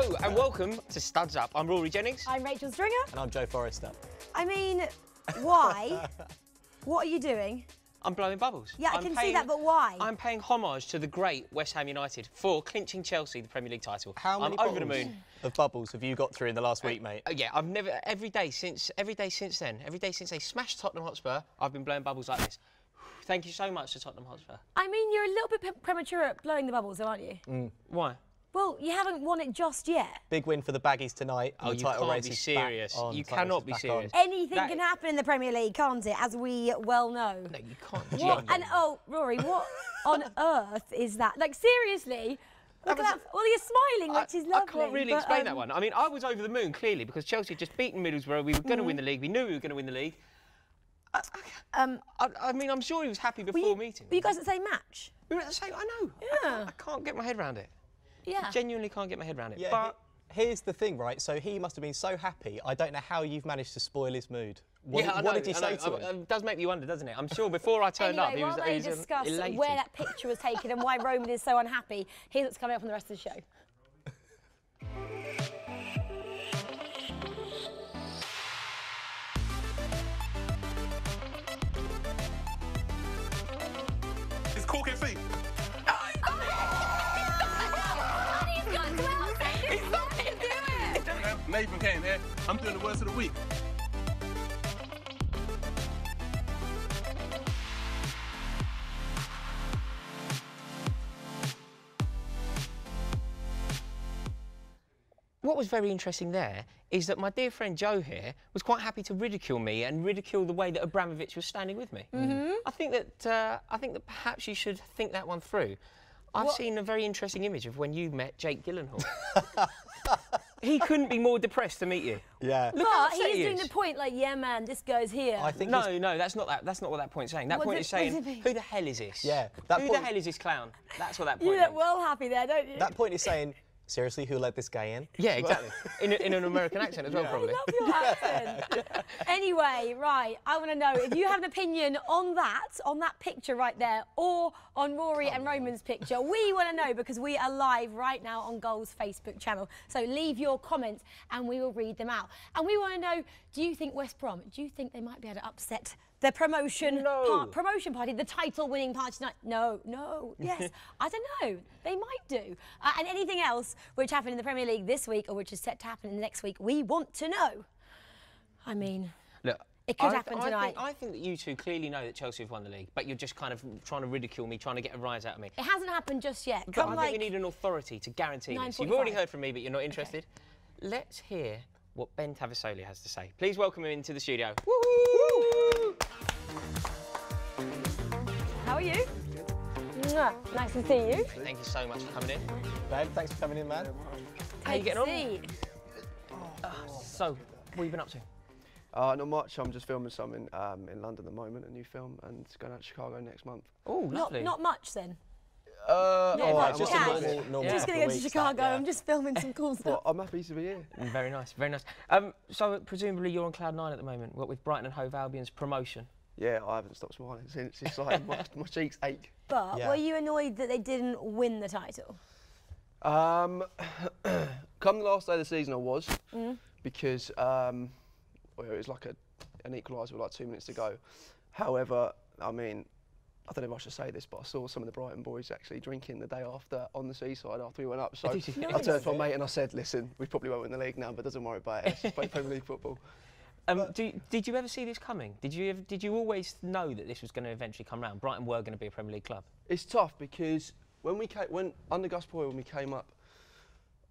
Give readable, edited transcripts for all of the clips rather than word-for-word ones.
Hello and welcome to Studs Up. I'm Rory Jennings. I'm Rachel Stringer. And I'm Joe Forrester. I mean, why? What are you doing? I'm blowing bubbles. Yeah, I can see that, but why? I'm paying homage to the great West Ham United for clinching Chelsea the Premier League title. How many I'm over the moon. Of bubbles have you got through in the last week, mate? Yeah, I've never, every day since then, every day since they smashed Tottenham Hotspur, I've been blowing bubbles like this. Thank you so much to Tottenham Hotspur. I mean, you're a little bit premature at blowing the bubbles, though, aren't you? Why? Well, you haven't won it just yet. Big win for the Baggies tonight. Oh, you can't be serious. You cannot be serious. Anything can happen in the Premier League, can't it? As we well know. No, you can't. What? And oh, Rory, what on earth is that? Like, seriously? Look at that. Well, you're smiling, which is lovely. I can't really explain that one. I mean, I was over the moon, clearly, because Chelsea had just beaten Middlesbrough. We were going to win the league. We knew we were going to win the league. I mean, I'm sure he was happy before meeting. Were you guys at the same match? We were at the same. I know. Yeah. I can't get my head around it. Yeah. I genuinely can't get my head around it. Yeah, but here's the thing, right? So he must have been so happy. I don't know how you've managed to spoil his mood. What did he say to him? It does make me wonder, doesn't it? I'm sure before I turned up, he was discuss elated. Where that picture was taken and why Roman is so unhappy, here's what's coming up on the rest of the show. It's corking feet. Nathan Caton here. I'm doing the words of the week. What was very interesting there is that my dear friend Joe here was quite happy to ridicule me and ridicule the way that Abramovich was standing with me. I think that perhaps you should think that one through. I've seen a very interesting image of when you met Jake Gyllenhaal. He couldn't be more depressed to meet you. Yeah. But he's doing the point like, yeah, man, this goes here. I think no, that's not what that point's saying. That point is saying, who the hell is this? Yeah. Who the hell is this clown? That's what that point You means. look well happy there, don't you? That point is saying, seriously, who let this guy in? Yeah, exactly. in an American accent as well, probably. I love your accent. Anyway, right, I want to know if you have an opinion on that picture right there, or on Rory and Roman's picture. We want to know because we are live right now on Goal's Facebook channel. So leave your comments and we will read them out. And we want to know, do you think West Brom, do you think they might be able to upset the promotion party, the title-winning party tonight? No, yes, I don't know. They might do. And anything else which happened in the Premier League this week or which is set to happen in the next week, we want to know. I mean, look, it could happen tonight. I think that you two clearly know that Chelsea have won the league, but you're just kind of trying to ridicule me, trying to get a rise out of me. It hasn't happened just yet. But I think we need an authority to guarantee this. You've already heard from me, but you're not interested. Okay. Let's hear what Ben Tavassoli has to say. Please welcome him into the studio. Woo-hoo! How are you? Nice to see you. Thank you so much for coming in. Ben, thanks for coming in, man. How are you getting on? So, what have you been up to? Not much. I'm just filming something in London at the moment, a new film, and it's going out to Chicago next month. Oh, lovely. Not much then. Just just going to go to Chicago. I'm just filming some cool stuff. Well, I'm happy to be here. Very nice, very nice. So presumably you're on cloud 9 at the moment, what with Brighton and Hove Albion's promotion. Yeah, I haven't stopped smiling since. It's like my cheeks ache. But were you annoyed that they didn't win the title? Come the last day of the season, I was because well, it was like an equaliser with like 2 minutes to go. However, I mean, I don't know if I should say this, but I saw some of the Brighton boys actually drinking the day after on the seaside after we went up. So I turned to my mate and I said, listen, we probably won't win the league now, but doesn't worry about it. Let's just play Premier League football. Did you ever see this coming? Did you always know that this was going to eventually come round? Brighton were going to be a Premier League club. It's tough because when under Gus Poyet, when we came up,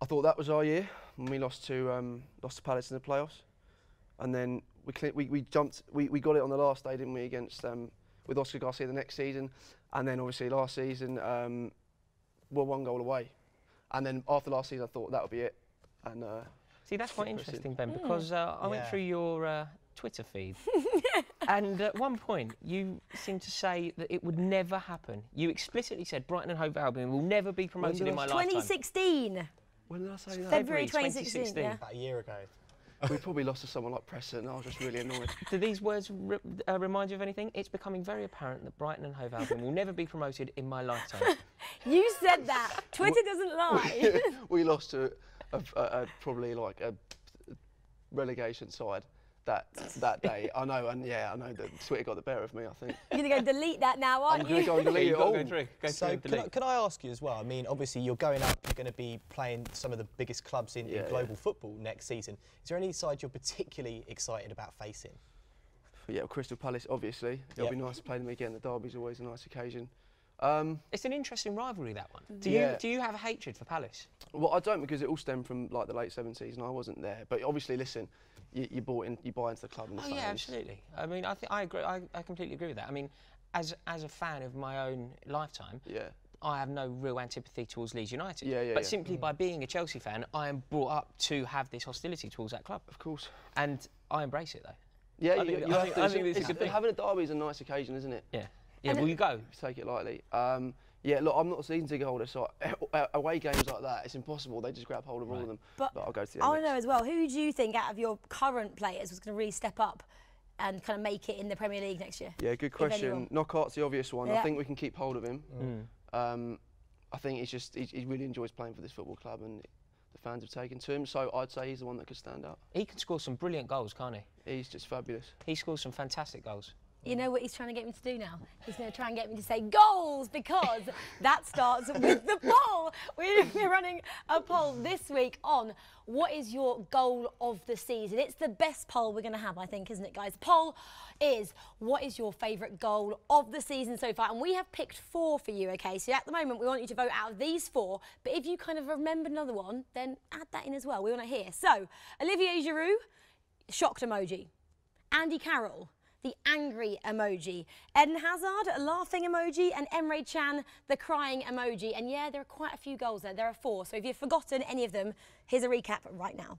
I thought that was our year when we lost to Palace in the playoffs, and then we got it on the last day, didn't we, against with Oscar Garcia the next season, and then obviously last season we're 1 goal away, and then after last season I thought that would be it, and. See, that's quite interesting, Ben, because I went through your Twitter feed, and at one point you seemed to say that it would never happen. You explicitly said Brighton and Hove Albion will never be promoted in my lifetime. 2016. When did I say that? February 2016. Yeah. About a year ago. We probably lost to someone like Preston, and I was just really annoyed. Do these words remind you of anything? It's becoming very apparent that Brighton and Hove Albion will never be promoted in my lifetime. You said that. Twitter doesn't lie. We lost to probably like a relegation side that day. I know, and yeah, I know that Twitter got the better of me, I think. You're going to go delete that now, aren't you? I'm going to go and delete it all. Go through, can I ask you as well, I mean, obviously you're going up, you're going to be playing some of the biggest clubs in global football next season. Is there any side you're particularly excited about facing? Yeah, Crystal Palace, obviously. It'll be nice to play them again. The derby's always a nice occasion. It's an interesting rivalry, that one. Do you have a hatred for Palace? Well, I don't, because it all stemmed from like the late 70s and I wasn't there. But obviously, listen, you buy into the club and the fans. Yeah, absolutely. I mean, I agree. I completely agree with that. I mean, as a fan of my own lifetime, I have no real antipathy towards Leeds United. But simply by being a Chelsea fan, I am brought up to have this hostility towards that club. Of course. And I embrace it, though. Yeah, I think it's a good thing. Having a derby is a nice occasion, isn't it? Yeah. Yeah, will you go? Take it lightly. Yeah, look, I'm not a season ticket holder, so away games like that, it's impossible. They just grab hold of all of them. But I'll go to the I want to know as well, who do you think out of your current players was going to really step up and kind of make it in the Premier League next year? Yeah, good question. Knockout's the obvious one. I think we can keep hold of him. I think he really enjoys playing for this football club and the fans have taken to him, so I'd say he's the one that could stand out. He can score some brilliant goals, can't he? He's just fabulous. He scores some fantastic goals. You know what he's trying to get me to do now? He's going to try and get me to say goals, because that starts with the poll. We're running a poll this week on what is your goal of the season. It's the best poll we're going to have, I think, isn't it, guys? The poll is, what is your favourite goal of the season so far? And we have picked 4 for you, OK? So at the moment, we want you to vote out of these 4. But if you kind of remember another one, then add that in as well. We want to hear. So, Olivier Giroud, shocked emoji. Andy Carroll, the angry emoji. Eden Hazard, a laughing emoji, and Emre Can, the crying emoji. And yeah, there are quite a few goals there. There are 4. So if you've forgotten any of them, here's a recap right now.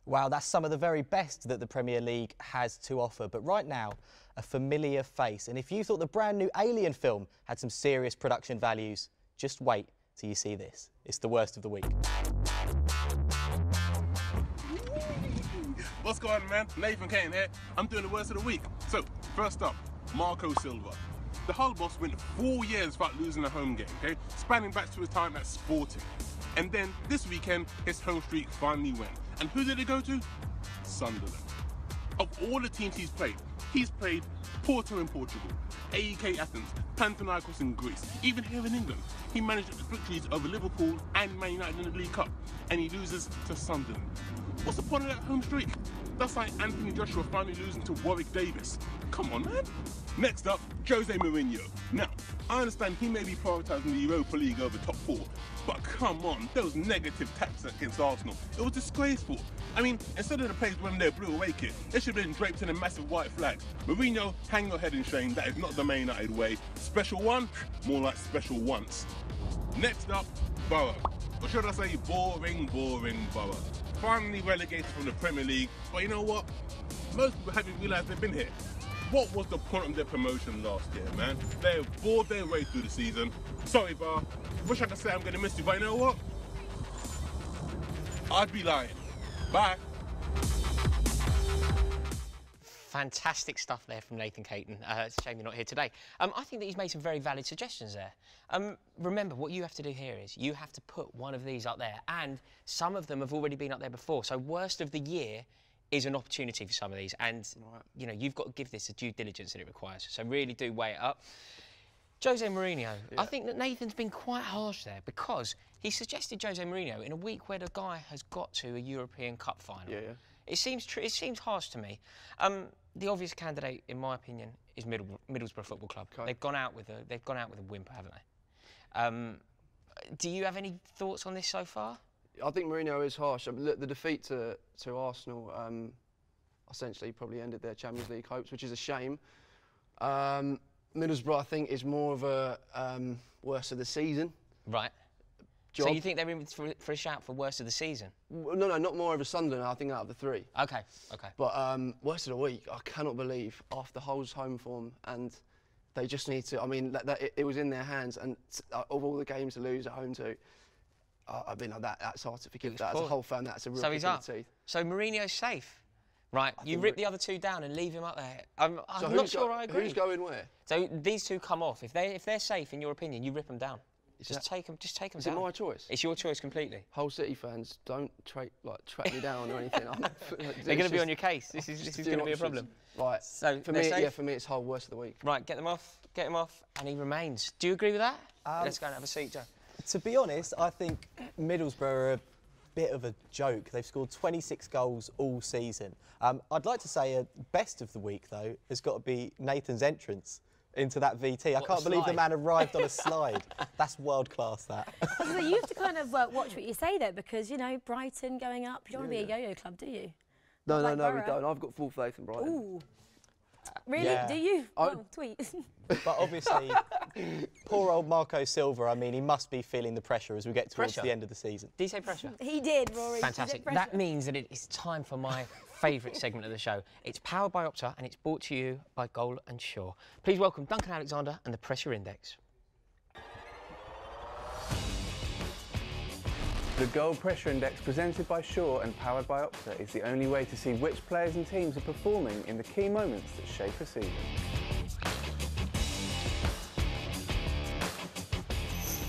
Wow, that's some of the very best that the Premier League has to offer. But right now, a familiar face. And if you thought the brand new Alien film had some serious production values, just wait till you see this. It's the worst of the week. What's going on, man? Nathan Caton here. I'm doing the worst of the week. So, first up, Marco Silva. The Hull boss went 4 years without losing a home game, okay? Spanning back to his time at Sporting. And then this weekend, his home streak finally went. And who did it go to? Sunderland. Of all the teams he's played Porto in Portugal, AEK Athens, Panathinaikos in Greece, even here in England. He managed victories over Liverpool and Man United in the League Cup, and he loses to Sunderland. What's the point of that home streak? That's like Anthony Joshua finally losing to Warwick Davis. Come on, man. Next up, Jose Mourinho. Now, I understand he may be prioritising the Europa League over top 4, but come on, those negative tactics against Arsenal, it was disgraceful. I mean, instead of the players wearing their blue away kit, they should have been draped in a massive white flags. Mourinho, hang your head in shame, that is not the Man United way. Special one? More like special once. Next up, Borough. Or should I say boring Borough. Finally relegated from the Premier League, but you know what? Most people haven't realised they've been here. What was the point of their promotion last year, man? They bored their way through the season. Sorry, Bar. Wish I could say I'm going to miss you, but you know what? I'd be lying. Bye. Fantastic stuff there from Nathan Caton. It's a shame you're not here today. I think that he's made some very valid suggestions there. Remember, what you have to do here is you have to put one of these up there, and some of them have already been up there before. So worst of the year is an opportunity for some of these, and you know, you've got to give this the due diligence that it requires. So really do weigh it up. Jose Mourinho, I think that Nathan's been quite harsh there, because he suggested Jose Mourinho in a week where the guy has got to a European Cup final. It seems harsh to me. The obvious candidate, in my opinion, is Middlesbrough Football Club. They've gone out with a whimper, haven't they? Do you have any thoughts on this so far? I think Mourinho is harsh. I mean, look, the defeat to Arsenal essentially probably ended their Champions League hopes, which is a shame. Middlesbrough, I think, is more of a worst of the season. Right. job. So you think they're in for a shout for worst of the season? No, not more over Sunderland, I think, out of the 3. Okay. But worst of the week, I cannot believe, after Hull's home form, and they just need to, I mean, it was in their hands, and of all the games to lose at home to, I mean, that's hard to forgive. That as a Hull fan, that's a real kick in the teeth. So Mourinho's safe. Right, you rip the other 2 down and leave him up there. I'm not sure I agree. Who's going where? So these 2 come off. If they're safe, in your opinion, you rip them down. Just take them down. Is it my choice? It's your choice completely. Hull City fans, don't track me down or anything. They're going to be on your case. This is going to be a problem. Right. So for me, it's Hull worst of the week. Right, get him off, and he remains. Do you agree with that? Let's go and have a seat, Joe. To be honest, I think Middlesbrough are a bit of a joke. They've scored 26 goals all season. I'd like to say a best of the week, though, has got to be Nathan's entrance into that VT. I can't believe the man arrived on a slide. That's world class, that. So you have to kind of watch what you say there, because, you know, Brighton going up, you don't want to be a yo-yo club, do you? No, we don't. I've got full faith in Brighton. Ooh. Really? Yeah. Do you? Oh, tweet. But obviously, poor old Marco Silva, I mean, he must be feeling the pressure as we get towards the end of the season. Did you say pressure? He did, Rory. Fantastic. That means that it's time for my favourite segment of the show. It's powered by Opta and it's brought to you by Goal and Shaw. Please welcome Duncan Alexander and the Pressure Index. The Goal Pressure Index, presented by Shaw and powered by Opta, is the only way to see which players and teams are performing in the key moments that shape a season.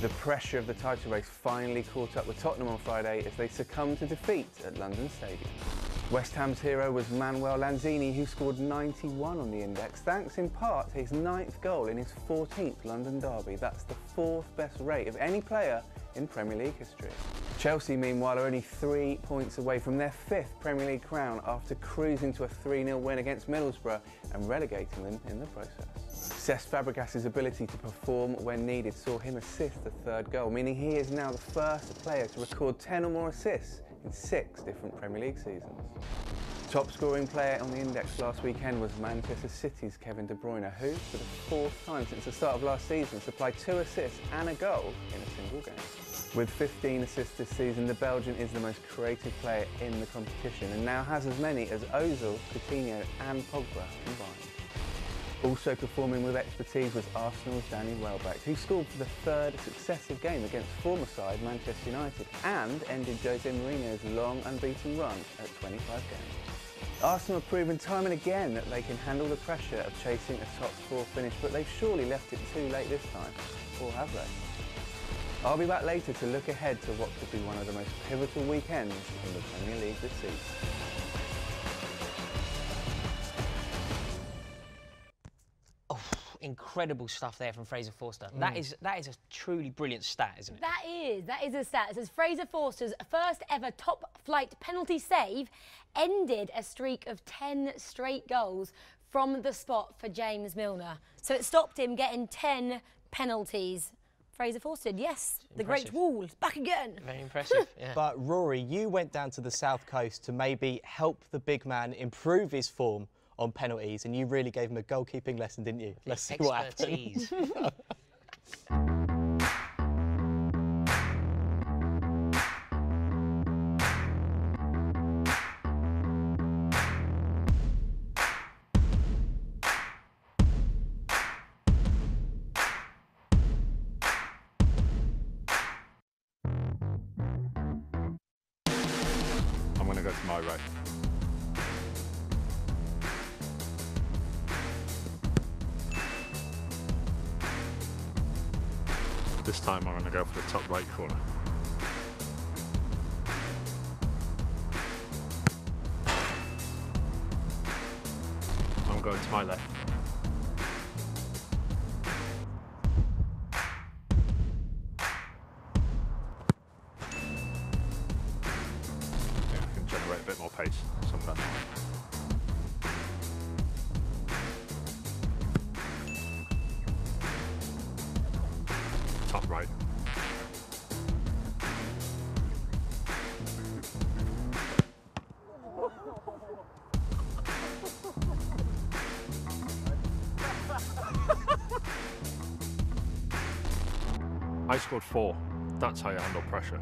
The pressure of the title race finally caught up with Tottenham on Friday as they succumbed to defeat at London Stadium. West Ham's hero was Manuel Lanzini, who scored 91 on the index, thanks in part to his 9th goal in his 14th London derby. That's the 4th best rate of any player in Premier League history. Chelsea, meanwhile, are only 3 points away from their 5th Premier League crown after cruising to a 3-0 win against Middlesbrough and relegating them in the process. Cesc Fabregas' ability to perform when needed saw him assist the 3rd goal, meaning he is now the first player to record 10 or more assists in 6 different Premier League seasons. Top scoring player on the index last weekend was Manchester City's Kevin De Bruyne, who, for the 4th time since the start of last season, supplied 2 assists and a goal in a single game. With 15 assists this season, the Belgian is the most creative player in the competition and now has as many as Ozil, Coutinho and Pogba combined. Also performing with expertise was Arsenal's Danny Welbeck, who scored for the 3rd successive game against former side Manchester United and ended Jose Mourinho's long unbeaten run at 25 games. Arsenal have proven time and again that they can handle the pressure of chasing a top 4 finish, but they've surely left it too late this time, or have they? I'll be back later to look ahead to what could be one of the most pivotal weekends in the Premier League this season. Incredible stuff there from Fraser Forster. That is a truly brilliant stat, isn't it? That is a stat. It says Fraser Forster's first ever top flight penalty save ended a streak of 10 straight goals from the spot for James Milner. So it stopped him getting 10 penalties. Fraser Forster, yes, the Great Wall, back again. Very impressive, yeah. But Rory, you went down to the South Coast to maybe help the big man improve his form on penalties, and you really gave him a goalkeeping lesson, didn't you? Let's see what happens. I'm going to go to my right. This time I'm going to go for the top right corner. I'm going to my left. Yeah, I can generate a bit more pace. So I'm done. Top right. I scored 4. That's how you handle pressure.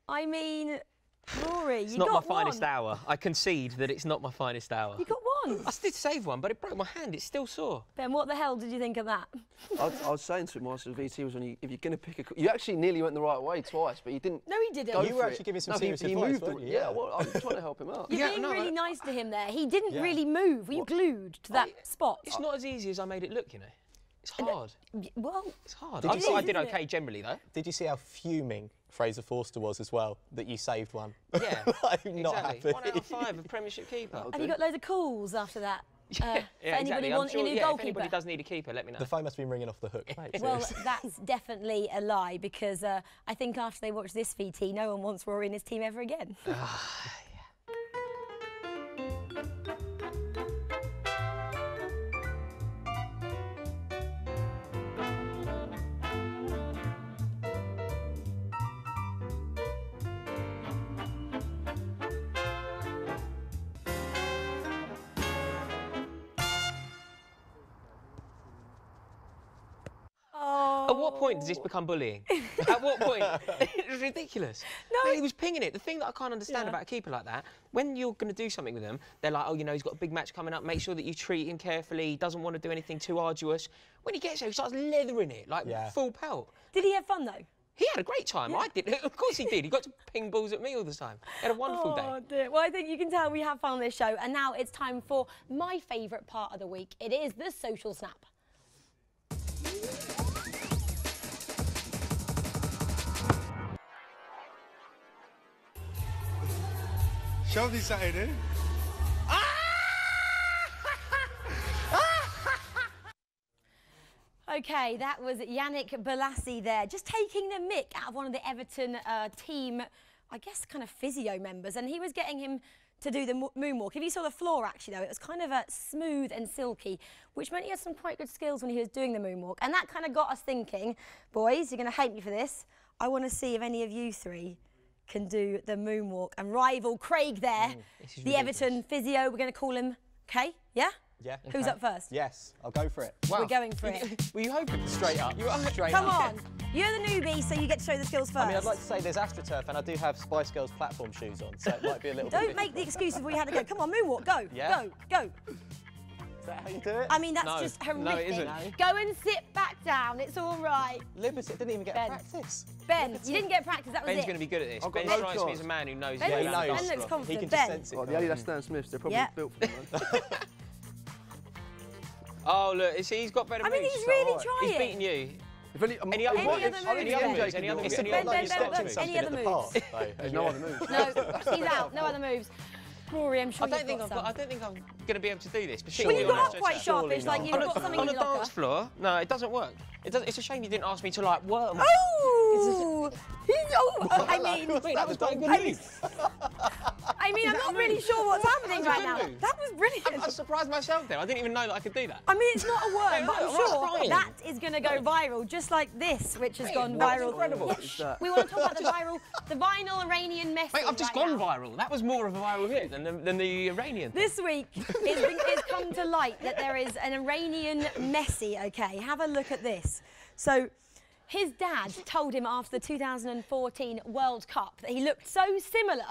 I mean, Rory, It's you not got my finest one. hour. I concede that it's not my finest hour. You got one. I did save one, but it broke my hand. It's still sore. Ben, what the hell did you think of that? I was saying to him whilst VT was on, if you're going to pick a... You actually nearly went the right way twice, but you didn't... No, he didn't. Go You were for actually it. giving some No, serious he advice, moved weren't you? Yeah, well, I was trying to help him out. You're Yeah, being no, really nice to him there. He didn't Yeah. really move. Were you glued to that spot? It's not as easy as I made it look, you know. It's hard. Well, It's hard. Did I you thought I see- did okay generally, though. Did you see how fuming Fraser Forster was as well, that you saved one? Yeah, Like, not exactly. happy. 1 out of 5, a Premiership keeper. have you got loads of calls after that? For anybody exactly. I'm wanting sure, a new if goalkeeper? anybody does need a keeper, let me know. The phone must have been ringing off the hook, mate. Well, seriously. that's definitely a lie because I think after they watch this VT, no one wants Rory in his team ever again. At what point does this become bullying? At what point? It's ridiculous. No. He was pinging it. The thing that I can't understand about a keeper like that, when you're going to do something with them, they're like, oh, you know, he's got a big match coming up, make sure that you treat him carefully, he doesn't want to do anything too arduous. When he gets there, he starts leathering it, like full pelt. Did he have fun though? He had a great time. I did. Of course he did. He got to ping balls at me all the time. He had a wonderful day. Oh dear. Well, I think you can tell we have fun on this show, and now it's time for my favourite part of the week. It is the social snap. Show me something, eh? Okay, that was Yannick Bolasie there, just taking the mick out of one of the Everton team, I guess, kind of physio members, and he was getting him to do the moonwalk. If you saw the floor, actually, though, it was kind of smooth and silky, which meant he had some quite good skills when he was doing the moonwalk. And that kind of got us thinking, boys, you're going to hate me for this. I want to see if any of you three can do the moonwalk and rival Craig there, the Everton physio. We're going to call him, okay? Yeah? Yeah. Who's up first? Yes, I'll go for it. We're going for it. Were you hoping? Straight up. Straight Come up. on. You're the newbie, so you get to show the skills first. I mean, I'd like to say there's AstroTurf, and I do have Spice Girls platform shoes on, so it might be a little bit Don't make the excuses where you had to go. Come on, moonwalk, go, Yeah. go. Is that how you do it? I mean, that's No. just No, horrific. it isn't. Go and sit back down. It's all right. Liberty didn't even get Ben. practice. Ben, you didn't get practice. That was Ben's it. going to be good at this. I've got Ben no strikes me chance. as a man who knows Ben his way looks- around the Ben dance looks floor. He confident. can just Ben. sense it. Oh, the can't Adidas Stan Smiths, they're probably Yeah. built for them. Oh, look, he's got better I mean, moves. he's really alright. trying. He's beating you. If any, Any other Any moves? other moves? Any other Ben? moves? Any other It's moves? a Any bit other like Ben, you moves? Ben, stepped Ben, in something any at other the moves? park, though. There's no other moves. No, he's out. No other moves. Rory, I'm sure I don't you've think got I some. don't think I'm going to be able to do this. Well, particularly you on got a- up quite sharpish, like you've on got a, something on in a your locker. dance floor. No, it doesn't work. It's a shame you didn't ask me to like work. Oh! I mean, That was quite a good I move. I mean, I'm not really sure what's happening That was right a now. good move. That was brilliant. I surprised myself there. I didn't even know that I could do that. I mean, it's not a word, but I'm I'm sure crying. that is going to go viral, just like this, which has gone that was viral. incredible. Yeah, What is that? we want to talk about the vinyl Iranian message. Mate, I've just right gone now. viral. That was more of a viral hit than the Iranian. This week, it's come to light that there is an Iranian Messi, okay? Have a look at this. So, his dad told him after the 2014 World Cup that he looked so similar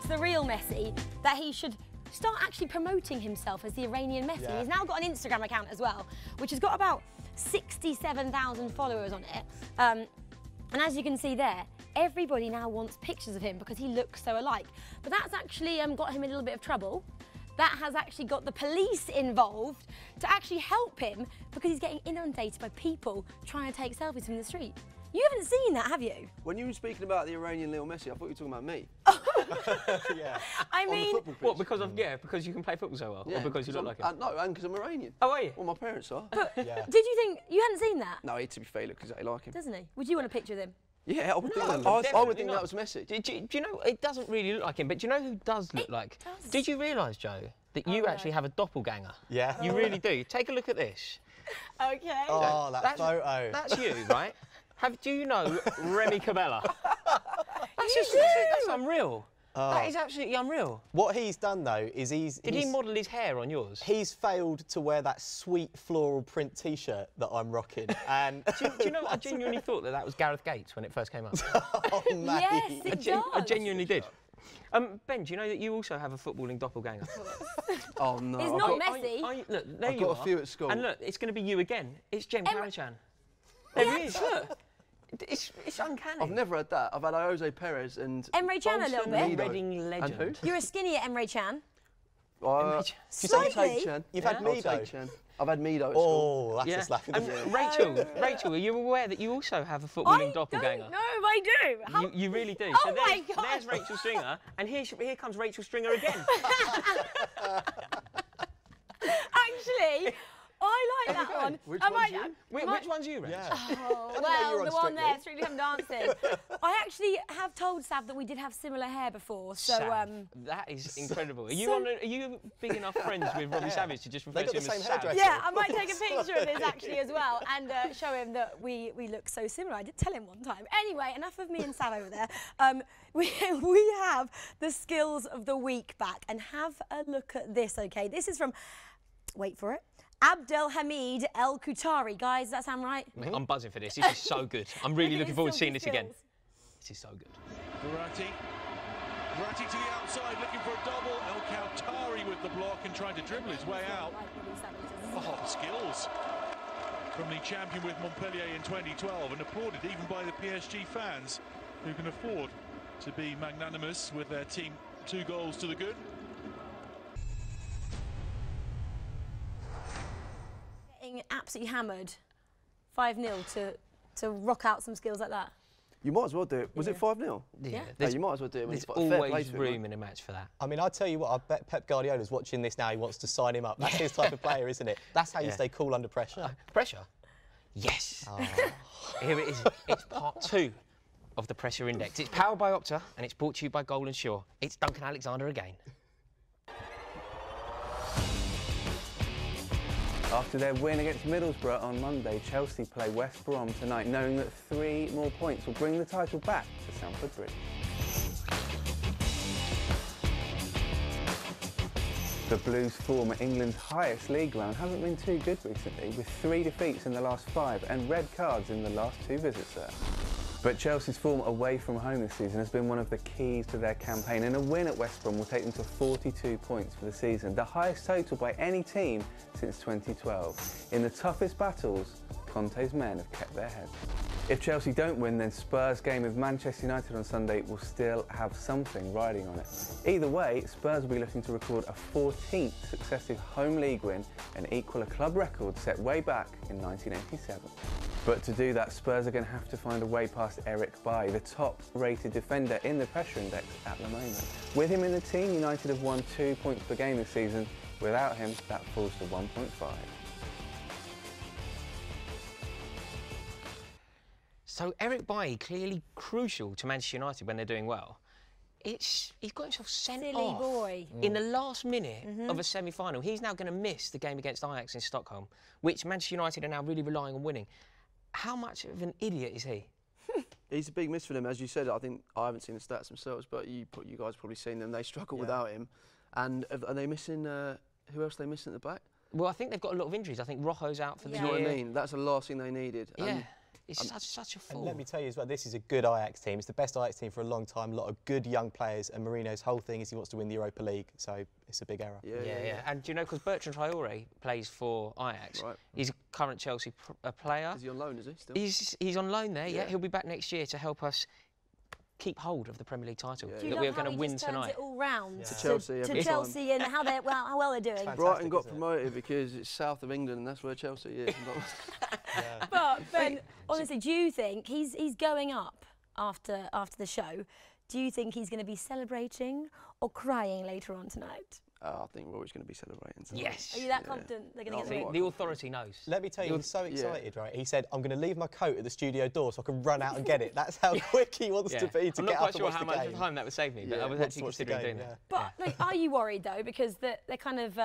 to the real Messi that he should start actually promoting himself as the Iranian Messi. Yeah. He's now got an Instagram account as well, which has got about 67,000 followers on it. And as you can see there, everybody now wants pictures of him because he looks so alike. But that's actually got him in a little bit of trouble. That has actually got the police involved to actually help him because he's getting inundated by people trying to take selfies from the street. You haven't seen that, have you? When you were speaking about the Iranian Lil Messi, I thought you were talking about me. Yeah. I On the mean, football pitch. What, because you can play football so well? Yeah, Or because you look like him? No, and because I'm Iranian. Oh, are you? Well, my parents are. Yeah. did you think you hadn't seen that? No, to be fair, look exactly like him. Doesn't he? Would you want a picture of him? Yeah, I would think, No, that, I would definitely think not. that was Messi. Do you know, it doesn't really look like him, but do you know who does look like? does. Did you realise, Joe, that you no. actually have a doppelganger? Yeah. You really do. Take a look at this. Okay. Oh, that photo. That's you, right? Do you know Remy Cabella? That's You do? that's unreal. That is absolutely unreal. What he's done though is Did he model his hair on yours? He's failed to wear that sweet floral print T-shirt that I'm rocking. And do you know what? I genuinely thought that was Gareth Gates when it first came up. oh, mate. Yes, it does. I genuinely did. Ben, do you know that you also have a footballing doppelganger? Oh no. It's not Messi. Look, there I've you got are. a few at school. And look, it's going to be you again. It's Jem Carichan. There he is. Look. It's uncanny. I've never had that. I've had Jose Perez and Emre Can a little bit. Reading legend. And who? You're a skinnier Emre Can. Slightly. You've had Mido. I've had Mido at school. Oh, that's Yeah. a slap in the And face. Rachel, are you aware that you also have a footballing doppelganger? No, I do. How? You really do. Oh my God. There's Rachel Stringer, and here comes Rachel Stringer again. Actually, I like that one. Which I one's might- you? Which one's you, Rach? Yeah. Oh, you're well, on the one there, Strictly. Strictly Come Dancing. I actually have told Sav that we did have similar hair before, so Sav, that is incredible. Are you big enough friends with Robbie Savage to just refer They got to him the as same Sav? hairdresser. yeah, I might take a picture of this actually as well and show him that we look so similar. I did tell him one time. Anyway, enough of me and Sav over there. We have the skills of the week back, and have a look at this. Okay, this is from, wait for it, Abdelhamid El Koutari. Guys, does that sound right? Mate, I'm buzzing for this. This is so good. I'm really looking forward to seeing this again. This is so good. Verratti to the outside, looking for a double. El Koutari with the block and trying to dribble his way out. Oh, skills from the champion with Montpellier in 2012, and applauded even by the PSG fans, who can afford to be magnanimous with their team 2 goals to the good. Getting absolutely hammered 5-0 to rock out some skills like that. You might as well do it. Was it 5-0? Yeah. No, you might as well do it when There's it's got a fair play always to it, room mate. in a match for that. I mean, I tell you what, I bet Pep Guardiola's watching this now. He wants to sign him up. That's his type of player, isn't it? That's how you stay cool under pressure. Pressure? Yes. Here it is. It's part 2 of the Pressure Index. It's powered by Opta, and it's brought to you by Golden Shore. It's Duncan Alexander again. After their win against Middlesbrough on Monday, Chelsea play West Brom tonight, knowing that 3 more points will bring the title back to Stamford Bridge. The Blues' form at England's highest league round haven't been too good recently, with 3 defeats in the last 5 and red cards in the last 2 visits there. But Chelsea's form away from home this season has been one of the keys to their campaign, and a win at West Brom will take them to 42 points for the season, the highest total by any team since 2012. In the toughest battles, Conte's men have kept their heads. If Chelsea don't win, then Spurs' game with Manchester United on Sunday will still have something riding on it. Either way, Spurs will be looking to record a 14th successive home league win and equal a club record set way back in 1987. But to do that, Spurs are going to have to find a way past Eric Bailly, the top-rated defender in the pressure index at the moment. With him in the team, United have won 2 points per game this season. Without him, that falls to 1.5. So Eric Bailly, clearly crucial to Manchester United when they're doing well. He's got himself sent off boy. in the last minute of a semi-final. He's now going to miss the game against Ajax in Stockholm, which Manchester United are now really relying on winning. How much of an idiot is he? He's a big miss for them, as you said. I think I haven't seen the stats themselves, but you guys probably seen them. They struggle without him. And are they missing? Who else are they missing at the back? Well, I think they've got a lot of injuries. I think Rojo's out for the You year. know what I mean? That's the last thing they needed. Yeah. It's such a fool. And let me tell you as well, this is a good Ajax team. It's the best Ajax team for a long time. A lot of good young players, and Mourinho's whole thing is he wants to win the Europa League, so it's a big error. Yeah. And do you know, because Bertrand Traoré plays for Ajax, Right. he's a current Chelsea player. Is he on loan, is he still? He's on loan there, yeah. He'll be back next year to help us keep hold of the Premier League title Do you that we are love how going to he win just turns tonight. it all round To Chelsea every to time. Chelsea and how well they're doing. Brighton got promoted because it's south of England and that's where Chelsea is. But Ben, honestly, do you think he's going up after the show? Do you think he's going to be celebrating or crying later on tonight? I think Rory's going to be celebrating tonight. Yes. Are you that confident they're going to get the win? The authority knows. Let me tell you, he's so excited, right? He said, I'm going to leave my coat at the studio door so I can run out and get it. That's how quick he wants to be to I'm get not up quite and sure watch how the much game. time that would save me, but I was actually considering doing that. But like, are you worried, though, because their kind of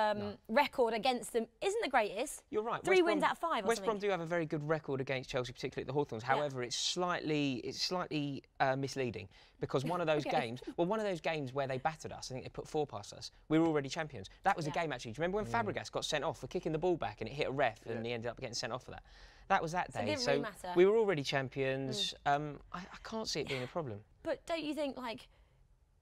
record against them isn't the greatest? You're right. 3 wins out of 5 or West something. Brom do have a very good record against Chelsea, particularly at the Hawthorns. However, it's slightly misleading because one of those games, one of those games where they battered us, I think they put 4 past us, we were already champions. That was a game, actually. Do you remember when Fabregas got sent off for kicking the ball back and it hit a ref and he ended up getting sent off for that? That was that day. it didn't really matter. We were already champions. I can't see it being a problem. But don't you think, like,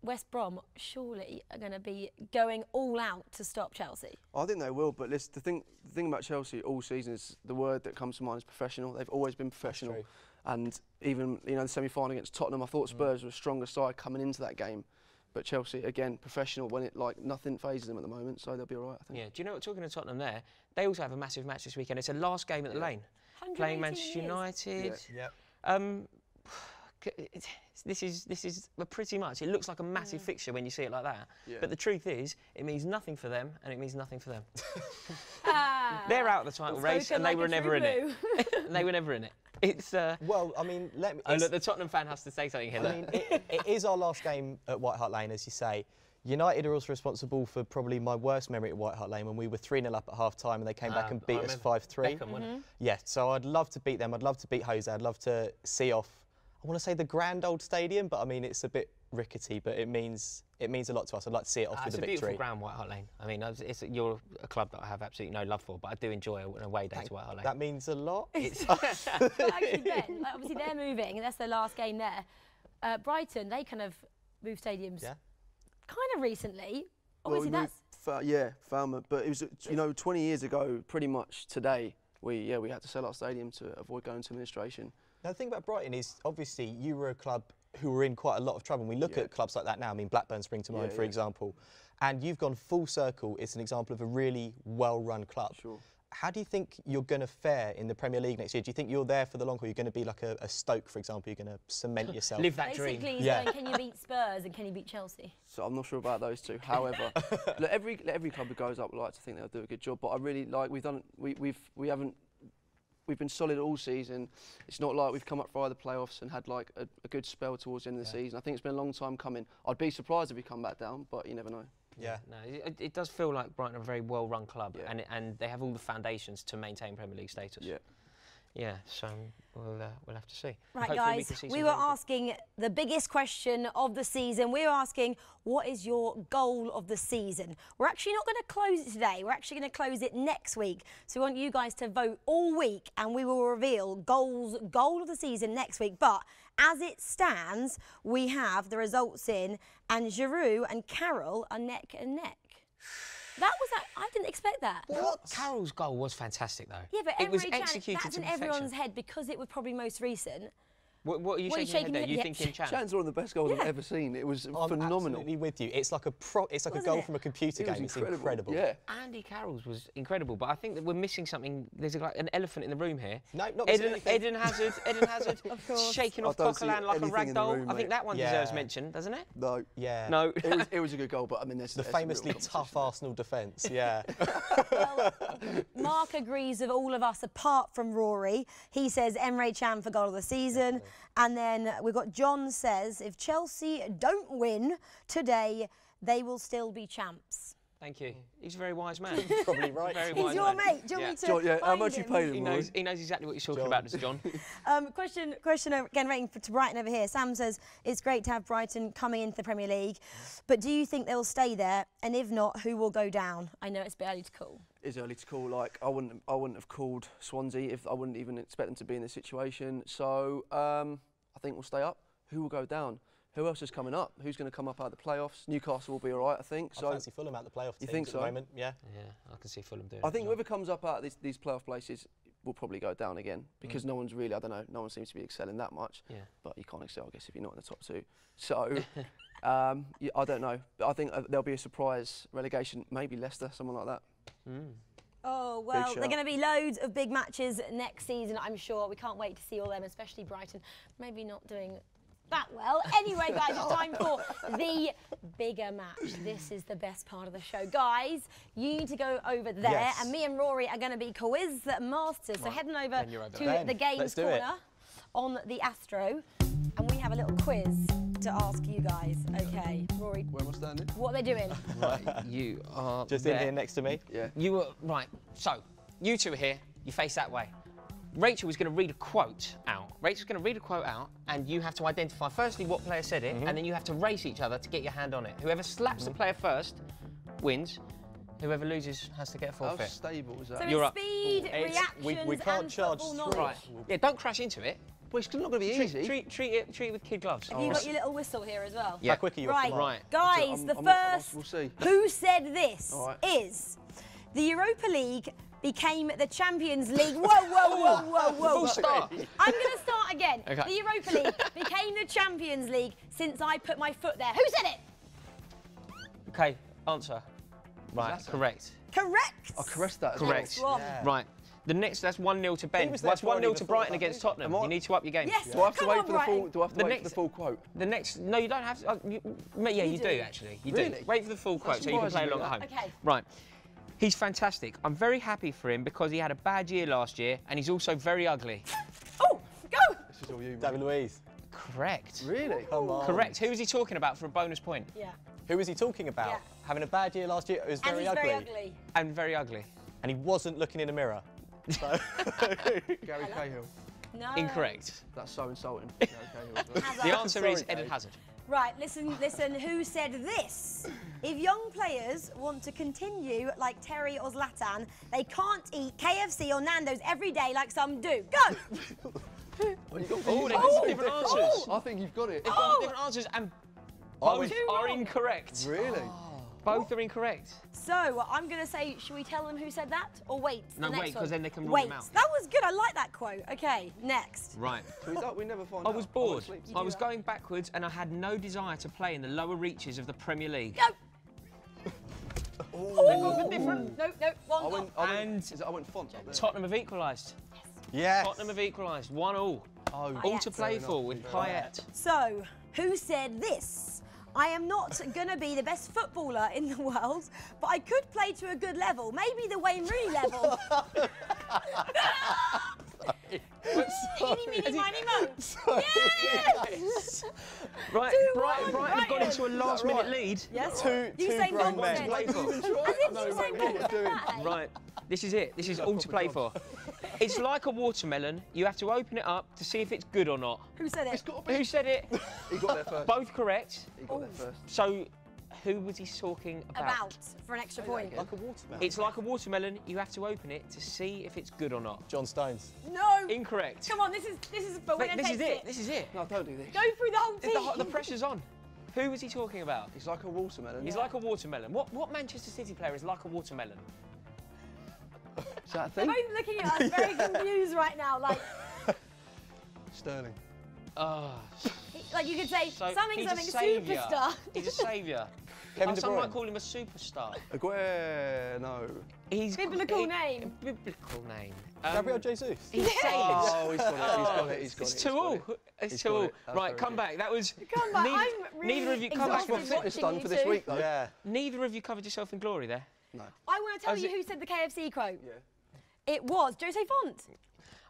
West Brom surely are going to be going all out to stop Chelsea? I think they will, but listen, the thing about Chelsea all season is the word that comes to mind is professional. They've always been professional. And even, the semi-final against Tottenham, I thought Spurs were a stronger side coming into that game. But Chelsea, again, professional when nothing phases them at the moment, so they'll be all right, I think. Yeah, do you know what, talking to Tottenham there, they also have a massive match this weekend. It's a last game at the Lane. Playing Manchester United. This is pretty much, it looks like a massive fixture when you see it like that. But the truth is, it means nothing for them and it means nothing for them. They're out of the title race and they were never in it. They were never in it. It's well, I mean, let me. Oh, look, the Tottenham fan has to say something here. I mean, it is our last game at White Hart Lane, as you say. United are also responsible for probably my worst memory at White Hart Lane when we were 3-0 up at half-time and they came back and beat us 5-3. Yeah, so I'd love to beat them. I'd love to beat Jose. I'd love to see off, I want to say the grand old stadium, but I mean, it's a bit rickety, but it means a lot to us. I'd like to see it off with a victory. It's a beautiful ground, White Hart Lane. I mean, you're a club that I have absolutely no love for, but I do enjoy an away day to White Hart Lane. That means a lot. But actually, Ben, obviously they're moving, and that's their last game there. Brighton, they kind of moved stadiums kind of recently. Obviously, Falmouth. But it was, 20 years ago, pretty much today, we had to sell our stadium to avoid going to administration. Now, the thing about Brighton is, obviously, you were a club who were in quite a lot of trouble. And we look at clubs like that now. I mean, Blackburn spring to mind, for example. And you've gone full circle. It's an example of a really well-run club. Sure. How do you think you're going to fare in the Premier League next year? Do you think you're there for the long haul? You're going to be like a Stoke, for example? You're going to cement yourself? Live that dream. Basically, going, can you beat Spurs and can you beat Chelsea? So I'm not sure about those two. However, look, every club that goes up would like to think they'll do a good job. But I really we've been solid all season. It's not like we've come up via the playoffs and had like a good spell towards the end of the season. I think it's been a long time coming. I'd be surprised if we come back down, but you never know. Yeah. No, it does feel like Brighton are a very well-run club, and they have all the foundations to maintain Premier League status. Yeah. Yeah, so we'll have to see. Right, Hopefully guys, we were asking the biggest question of the season. We were asking, what is your goal of the season? We're actually not going to close it today. We're actually going to close it next week. So we want you guys to vote all week, and we will reveal goal of the season next week. But as it stands, we have the results in, and Giroud and Carroll are neck and neck. I didn't expect that. Carroll's goal was fantastic, though. Yeah, but it was executed that's to in perfection. everyone's head because it was probably most recent. What are you shaking your head there? You thinking Chan? Chan's one of the best goals I've ever seen. It was phenomenal. I'm absolutely with you. It's like a goal from a computer game. It's incredible. Yeah. Andy Carroll's was incredible, but I think that we're missing something. There's like an elephant in the room here. No, not Eden Hazard Of course. shaking off Coquelin like a rag doll. I think that one deserves mention, doesn't it? No. Yeah. No. It was a good goal, but I mean, there's the famously tough Arsenal defence. Yeah. Well, Mark agrees with all of us apart from Rory. He says Emre Can for goal of the season. Definitely. And then we've got John says, if Chelsea don't win today, they will still be champs. Thank you. He's a very wise man. Probably right. He's your mate. Do you want me to John, how much him? you paid him? He knows exactly what he's talking about, does John? Question again, rating to Brighton over here. Sam says, it's great to have Brighton coming into the Premier League, but do you think they'll stay there? And if not, who will go down? I know it's a bit early to call. It's early to call. Like I wouldn't have called Swansea if I wouldn't even expect them to be in this situation. So I think we'll stay up. Who will go down? Who else is coming up? Who's going to come up out of the playoffs? Newcastle will be all right, I think. I fancy Fulham out the playoff teams think at so? the moment. Yeah. Yeah, I can see Fulham doing I think whoever comes up out of these playoff places will probably go down again because no one's really, I don't know, no one seems to be excelling that much. Yeah. But you can't excel, I guess, if you're not in the top two. So, I don't know. But I think there'll be a surprise relegation, maybe Leicester, someone like that. Oh, well, there are going to be loads of big matches next season, I'm sure. We can't wait to see all them, especially Brighton. Maybe not doing that well. Anyway, guys, it's time for the bigger match. This is the best part of the show. Guys, you need to go over there, and me and Rory are going to be quiz masters. So heading over to the games corner on the Astro, and we have a little quiz to ask you guys. Okay, Rory. Where am I standing? What are they doing? Right, you are just there. in here next to me. Yeah. You were right. So you two are here. You face that way. Rachel was going to read a quote out. Rachel's going to read a quote out, and you have to identify firstly what player said it, and then you have to race each other to get your hand on it. Whoever slaps the player first wins. Whoever loses has to get a forfeit. How stable is that? So You're it's up. speed, reactions, we can't and charge football through. knowledge. Right. Yeah, don't crash into it. Well, it's still not going to be easy. Treat it with kid gloves. Have you got your little whistle here as well? Yeah. How quick are you? Right, Right. guys, the first we'll see. Who Said This All right. is the Europa League became the Champions League. Whoa, whoa, whoa, whoa, whoa. Full start. I'm going to start again. Okay. The Europa League became the Champions League since I put my foot there. Who said it? Okay, answer. Right, Zaza. correct. Correct. I caressed that. Correct. One. Yeah. Right. The next, that's 1-0 to Ben. was there That's 1-0 Friday to before, Brighton I against think. Tottenham. Am I- You need to up your game. Yes. Do I have to Come wait on, for the full? Brighton. Do I have to The wait next- for the full quote? The next, no, you don't have to. Yeah, you do do. actually. You Really? do. Wait for the full quote That so you can play surprises along me, at home. that. Okay. Right. He's fantastic. I'm very happy for him because he had a bad year last year and he's also very ugly. Oh, go. This is all you, mate. David Luiz. Correct. Really? Come on. Correct. Who was he talking about for a bonus point? Yeah. Who was he talking about? Yeah. Having a bad year last year. It was And very he's ugly. very ugly. And very ugly. And he wasn't looking in a mirror. So Gary Cahill. No. Incorrect. That's so insulting. Gary Cahill. Hazard. The answer is Sorry, Eden Dave. Hazard. Right, listen, Who said this? If young players want to continue like Terry or Zlatan, they can't eat KFC or Nando's every day like some do. Go! Oh, they've got different answers. I think you've got it. They've got different answers and both are incorrect. Really? Both are incorrect. So, I'm going to say, should we tell them who said that? Or wait? No, the next wait, 'cause one? then they can rule wait. them out. That was good. I like that quote. Okay, next. Right. We never find I out. was went bored. to sleep. I was going backwards and I had no desire to play in the lower reaches of the Premier League. Go! They've got the different. No, one off. And I went font up there. Tottenham have equalised. yes. Tottenham have equalised. 1-all. Oh, All to play for with Payet. So, who said this? I am not going to be the best footballer in the world, but I could play to a good level, maybe the Wayne Rooney level. Eeny, meeny, miny, mo. Yes! Right, 2-1, Brighton have gone into a last-minute right? lead. Yes. Two Usain grown Bolt men. said. Play for. As if Usain Bolt was doing? that. Right, this is it. This is all to play for. It's like a watermelon. You have to open it up to see if it's good or not. Who said it? Who said it? He got there first. Both correct. He got there first. So, who was he talking About, for an extra point. Like a watermelon. It's like a watermelon. You have to open it to see if it's good or not. John Stones. No. Incorrect. Come on, this is for winner This takes is it. This is it. No, don't do this. Go through the whole team. The pressure's on. Who was he talking about? It's like a watermelon. He's like a watermelon. What Manchester City player is like a watermelon? Is that a They're thing? both looking at us very confused right now, Sterling. like you could say So something, he's something, a saviour. superstar. He's a saviour. Kevin De Some might Bruyne. call him a superstar. Aguero. No. He's Biblical name. Biblical name. Gabriel Jesus. He's saved. Oh, he's got it. He's got it. He's got It's it. 2-all. It's He's got 2-all. it. That's Right, very come good. back. That was. Come back. Neither, I'm really neither of you come back. That's my exhausted fitness watching done you for this two. week, though. Yeah. Neither of you covered yourself in glory there. No. I want to tell Was you it- who said the KFC quote. Yeah. It was Jose Font.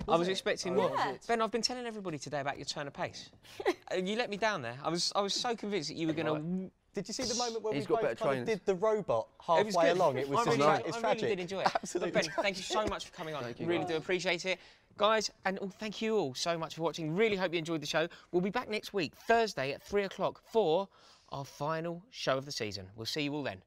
I was expecting more. Yeah. Ben, I've been telling everybody today about your turn of pace. You let me down there. I was so convinced that you were going to. Did you see the moment where He's we got both better kind of trainers. did the robot It was halfway good. along? It was I just really, it's I tragic. really did enjoy it. Absolutely. But Ben, thank you so much for coming on. Thank you, Really guys. do appreciate it. Guys, and thank you all so much for watching. Really hope you enjoyed the show. We'll be back next week, Thursday at 3 o'clock for our final show of the season. We'll see you all then.